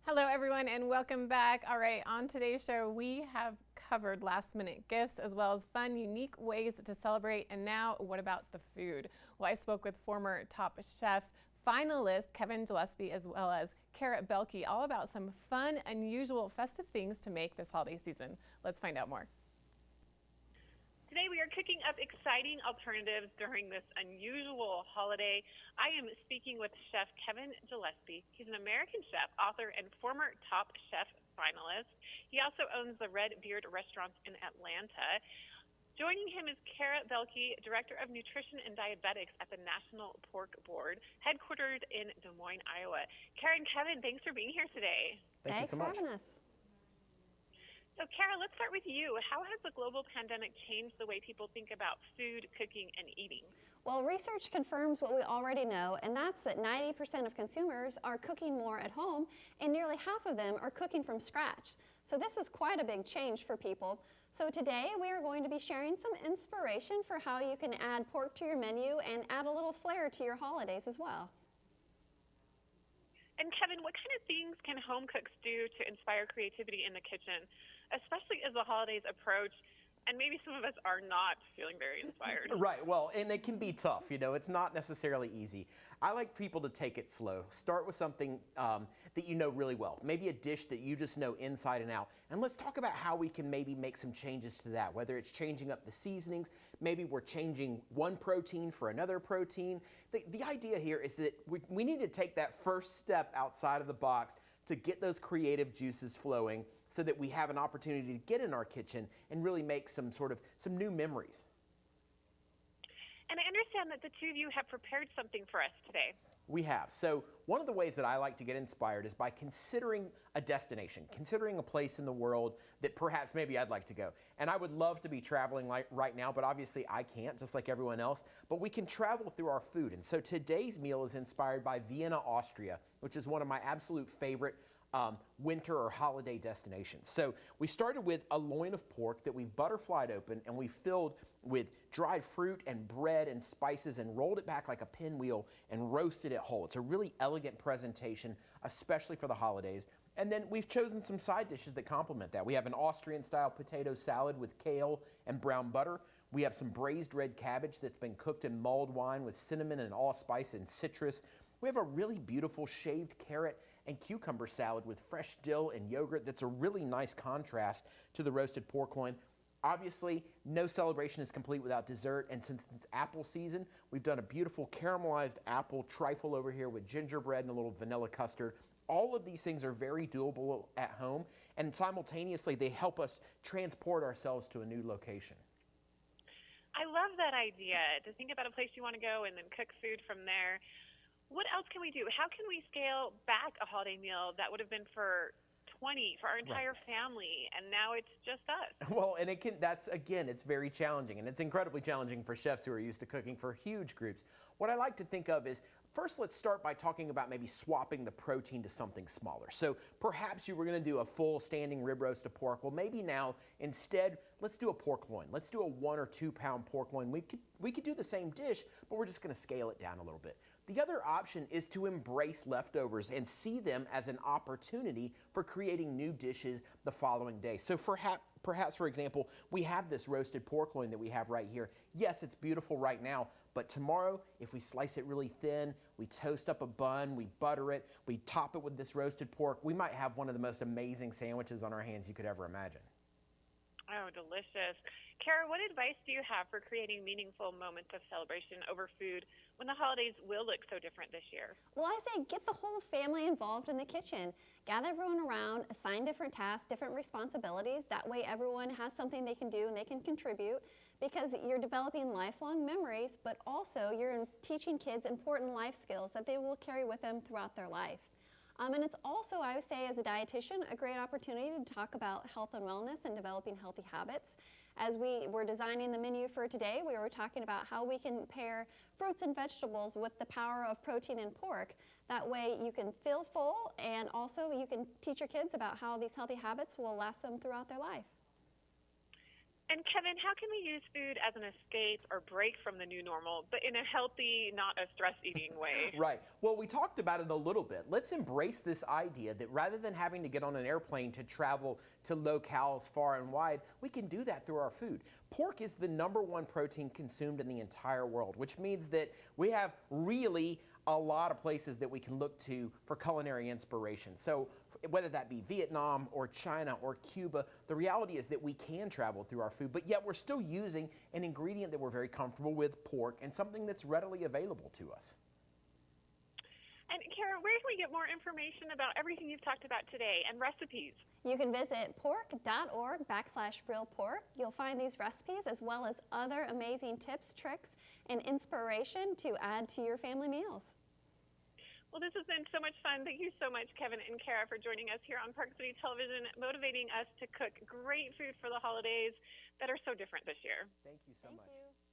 Hello, everyone, and welcome back. All right, on today's show, we have covered last-minute gifts as well as fun, unique ways to celebrate. And now, what about the food? Well, I spoke with former Top Chef finalist Kevin Gillespie as well as Kara Belke, all about some fun, unusual, festive things to make this holiday season. Let's find out more. Today we are cooking up exciting alternatives during this unusual holiday. I am speaking with Chef Kevin Gillespie. He's an American chef, author, and former Top Chef finalist. He also owns the Red Beard restaurants in Atlanta. Joining him is Kara Belke, Director of Nutrition and Diabetics at the National Pork Board, headquartered in Des Moines, Iowa. Kara and Kevin, thanks for being here today. Thanks so much. for having us. So, Kara, let's start with you. How has the global pandemic changed the way people think about food, cooking, and eating? Well, research confirms what we already know, and that's that 90% of consumers are cooking more at home, and nearly half of them are cooking from scratch. So this is quite a big change for people. So today we are going to be sharing some inspiration for how you can add pork to your menu and add a little flair to your holidays as well. And Kevin, what kind of things can home cooks do to inspire creativity in the kitchen, especially as the holidays approach and maybe some of us are not feeling very inspired? Right, well, and it can be tough, it's not necessarily easy. I like people to take it slow. Start with something that you know really well, maybe a dish that you just know inside and out. And let's talk about how we can maybe make some changes to that, whether it's changing up the seasonings, maybe we're changing one protein for another protein. The idea here is that we need to take that first step outside of the box to get those creative juices flowing so that we have an opportunity to get in our kitchen and really make some new memories. And I understand that the two of you have prepared something for us today. We have. So one of the ways that I like to get inspired is by considering a destination, considering a place in the world that perhaps maybe I'd like to go. And I would love to be traveling right now, but obviously I can't, just like everyone else. But we can travel through our food. And so today's meal is inspired by Vienna, Austria, which is one of my absolute favorite winter or holiday destinations. So we started with a loin of pork that we've butterflied open and we filled with dried fruit and bread and spices and rolled it back like a pinwheel and roasted it whole. It's a really elegant presentation, especially for the holidays. And then we've chosen some side dishes that complement that. We have an Austrian-style potato salad with kale and brown butter. We have some braised red cabbage that's been cooked in mulled wine with cinnamon and allspice and citrus. We have a really beautiful shaved carrot and cucumber salad with fresh dill and yogurt that's a really nice contrast to the roasted pork loin. Obviously, no celebration is complete without dessert, and since it's apple season, we've done a beautiful caramelized apple trifle over here with gingerbread and a little vanilla custard. All of these things are very doable at home, and simultaneously they help us transport ourselves to a new location. I love that idea, to think about a place you want to go and then cook food from there. What else can we do? How can we scale back a holiday meal that would have been for 20 for our entire family, and now it's just us? Well, and it's very challenging, and it's incredibly challenging for chefs who are used to cooking for huge groups. What I like to think of is, first, let's start by talking about maybe swapping the protein to something smaller. So perhaps you were going to do a full standing rib roast of pork. Well, maybe now instead, let's do a pork loin. Let's do a 1 or 2 pound pork loin. We could do the same dish, but we're just going to scale it down a little bit. The other option is to embrace leftovers and see them as an opportunity for creating new dishes the following day. So perhaps, for example, we have this roasted pork loin that we have right here. Yes, it's beautiful right now, but tomorrow, if we slice it really thin, we toast up a bun, we butter it, we top it with this roasted pork, we might have one of the most amazing sandwiches on our hands you could ever imagine. Oh, delicious. Kara, what advice do you have for creating meaningful moments of celebration over food when the holidays will look so different this year? Well, I say get the whole family involved in the kitchen. Gather everyone around, assign different tasks, different responsibilities. That way everyone has something they can do and they can contribute, because you're developing lifelong memories, but also you're teaching kids important life skills that they will carry with them throughout their life. And it's also, I would say, as a dietitian, a great opportunity to talk about health and wellness and developing healthy habits. As we were designing the menu for today, we were talking about how we can pair fruits and vegetables with the power of protein and pork. That way you can feel full, and also you can teach your kids about how these healthy habits will last them throughout their life. And Kevin, how can we use food as an escape or break from the new normal, but in a healthy, not a stress-eating way? Right. Well, we talked about it a little bit. Let's embrace this idea that rather than having to get on an airplane to travel to locales far and wide, we can do that through our food. Pork is the #1 protein consumed in the entire world, which means that we have really a lot of places that we can look to for culinary inspiration. So whether that be Vietnam or China or Cuba, the reality is that we can travel through our food, but yet we're still using an ingredient that we're very comfortable with, pork, and something that's readily available to us. And Kara, where can we get more information about everything you've talked about today and recipes? You can visit pork.org/realpork. You'll find these recipes as well as other amazing tips, tricks, and inspiration to add to your family meals. Well, this has been so much fun. Thank you so much, Kevin and Kara, for joining us here on Park City Television, motivating us to cook great food for the holidays that are so different this year. Thank you so much. Thank you.